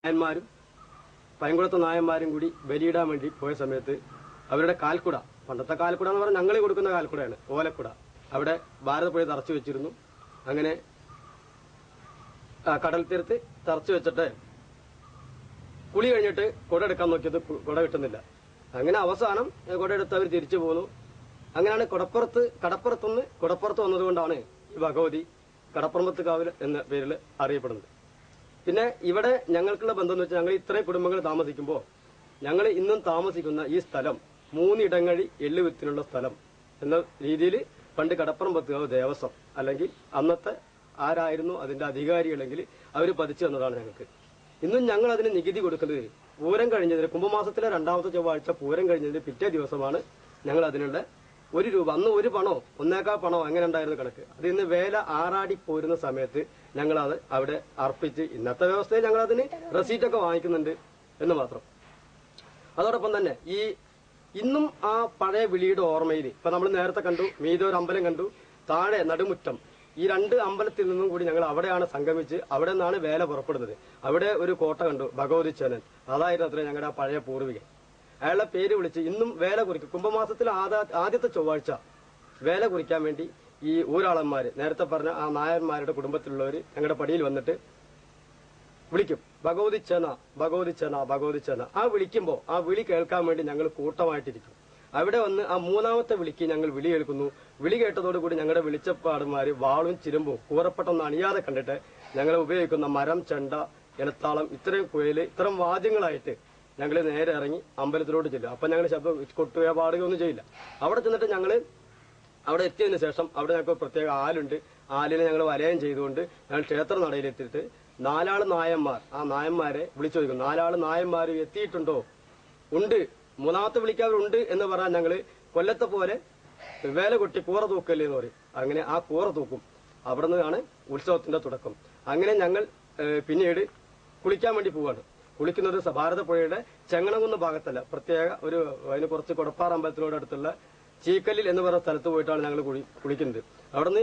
നായന്മാരും പൈങ്കുളത്തെ നായന്മാരും കൂടി ബലിയിടാൻ വേണ്ടി പോയ സമയത്ത് അവരുടെ കാൽക്കുട, പണ്ടത്തെ കാൽക്കുട എന്ന് പറഞ്ഞാൽ ഞങ്ങൾ കൊടുക്കുന്ന കാൽക്കുടയാണ്, ഓലക്കുട, അവിടെ ഭാരതപ്പുഴ തറച്ചു വെച്ചിരുന്നു. അങ്ങനെ കടൽ തീരത്ത് തറച്ചു വെച്ചിട്ട് കുളി കഴിഞ്ഞിട്ട് കുട എടുക്കാൻ നോക്കിയത് കുട കിട്ടുന്നില്ല. അങ്ങനെ അവസാനം കുട എടുത്ത് അവർ തിരിച്ചു പോന്നു. അങ്ങനെയാണ് കടപ്പുറത്തുനിന്ന് കുടപ്പുറത്ത് വന്നതുകൊണ്ടാണ് ഈ ഭഗവതി കടപ്പുറമ്പത്ത് കാവൽ എന്ന പേരിൽ അറിയപ്പെടുന്നത്. പിന്നെ ഇവിടെ ഞങ്ങൾക്കുള്ള ബന്ധം എന്ന് വെച്ചാൽ ഞങ്ങൾ ഇത്രയും കുടുംബങ്ങൾ താമസിക്കുമ്പോൾ ഞങ്ങൾ ഇന്നും താമസിക്കുന്ന ഈ സ്ഥലം 3 ഇടങ്ങഴി എള്ളുവിത്തിനുള്ള സ്ഥലം എന്ന രീതിയിൽ പണ്ട് കടപ്പുറമ്പത്ത് കാവ് ദേവസ്വം അല്ലെങ്കിൽ അന്നത്തെ ആരായിരുന്നു അതിന്റെ അധികാരികളെങ്കിൽ അവർ പതിച്ചു തന്നതാണ് ഞങ്ങൾക്ക്. ഇന്നും ഞങ്ങൾ അതിന് നികുതി കൊടുക്കുന്നത് പൂരം കഴിഞ്ഞതിന് കുംഭമാസത്തിലെ 2ാമത്തെ ചൊവ്വാഴ്ച പൂരം കഴിഞ്ഞതിന് പിറ്റേ ദിവസമാണ് ഞങ്ങൾ അതിനുള്ള 1 രൂപ, അന്ന് 1 പണോ 1.25 പണോ അങ്ങനെ ഉണ്ടായിരുന്ന കണക്ക്. അത് ഇന്ന് വേല ആറാടി പോരുന്ന സമയത്ത് ഞങ്ങളത് അവിടെ അർപ്പിച്ച് ഇന്നത്തെ വ്യവസ്ഥയിൽ ഞങ്ങൾ അതിന് റെസീറ്റൊക്കെ വാങ്ങിക്കുന്നുണ്ട് എന്ന് മാത്രം. അതോടൊപ്പം തന്നെ ഇന്നും ആ പഴയ വിളിയുടെ ഓർമ്മയിൽ ഇപ്പൊ നമ്മൾ നേരത്തെ കണ്ടു, മീതെ ഒരു അമ്പലം കണ്ടു, താഴെ നടുമുറ്റം, ഈ 2 അമ്പലത്തിൽ നിന്നും കൂടി ഞങ്ങൾ അവിടെയാണ് സംഗമിച്ച് അവിടെ നിന്നാണ് വേല പുറപ്പെടുന്നത്. അവിടെ ഒരു കോട്ട കണ്ടു, ഭഗവതി ചേനൻ, അതായിരുന്നു അത്ര ഞങ്ങളുടെ ആ പഴയ പൂർവികൻ. അയാളുടെ പേര് വിളിച്ച് ഇന്നും വേല കുറിക്കും. കുംഭമാസത്തിൽ ആദ്യത്തെ ചൊവ്വാഴ്ച വേല കുറിക്കാൻ വേണ്ടി ഈ ഊരാളന്മാര്, നേരത്തെ പറഞ്ഞ ആ നായന്മാരുടെ കുടുംബത്തിലുള്ളവർ ഞങ്ങളുടെ പടിയിൽ വന്നിട്ട് വിളിക്കും, ഭഗവതി ചേന, ഭഗവതി ചേന, ഭഗവതി ചേന. ആ വിളിക്കുമ്പോൾ ആ വിളി കേൾക്കാൻ വേണ്ടി ഞങ്ങൾ കൂട്ടമായിട്ടിരിക്കും. അവിടെ വന്ന് ആ 3ാമത്തെ വിളിക്ക് ഞങ്ങൾ വിളി കേൾക്കുന്നു. വിളി കേട്ടതോടുകൂടി ഞങ്ങളുടെ വിളിച്ചപ്പാടുമാര് വാളും ചിരുമ്പും കൂറപ്പെട്ടൊന്നും അണിയാതെ കണ്ടിട്ട് ഞങ്ങൾ ഉപയോഗിക്കുന്ന മരം, ചെണ്ട, ഇലത്താളം, ഇത്രയും കുഴല്, ഇത്തരം വാദ്യങ്ങളായിട്ട് ഞങ്ങൾ നേരെ ഇറങ്ങി അമ്പലത്തിലോട്ട് ചെല്ലും. അപ്പൊ ഞങ്ങൾ ശബ്ദം കൊട്ടുകയോ പാടുകയൊന്നും ചെയ്യില്ല. അവിടെ ചെന്നിട്ട് അവിടെ എത്തിയതിനു ശേഷം അവിടെ ഞങ്ങൾക്ക് പ്രത്യേക ആലുണ്ട്. ആലിനെ ഞങ്ങൾ വലയം ചെയ്തുകൊണ്ട് ഞങ്ങൾ ക്ഷേത്ര നടയിലെത്തിയിട്ട് 4 നായന്മാർ, ആ നായന്മാരെ വിളിച്ചു ചോദിക്കും, 4 നായന്മാർ എത്തിയിട്ടുണ്ടോ? ഉണ്ട്. 3ാമത്തെ വിളിക്കാറുണ്ട് എന്ന് പറഞ്ഞാൽ ഞങ്ങള് കൊല്ലത്തെ പോലെ വേല കൊട്ടി കൂറ തൂക്കല്ലേ എന്ന് പറയും. അങ്ങനെ ആ കൂറ തൂക്കും. അവിടെ നിന്നാണ് ഉത്സവത്തിന്റെ തുടക്കം. അങ്ങനെ ഞങ്ങൾ പിന്നീട് കുളിക്കാൻ വേണ്ടി പോവാണ്. കുളിക്കുന്നത് ഭാരതപ്പുഴയുടെ ചെങ്ങണകുന്ന് ഭാഗത്തല്ല, പ്രത്യേക അതിന് കുറച്ച് കൊടപ്പാറ അമ്പലത്തിനോട് അടുത്തുള്ള ചീക്കല്ലിൽ എന്ന് പറയുന്ന സ്ഥലത്ത് പോയിട്ടാണ് ഞങ്ങൾ കുളിക്കുന്നത്. അവിടുന്ന്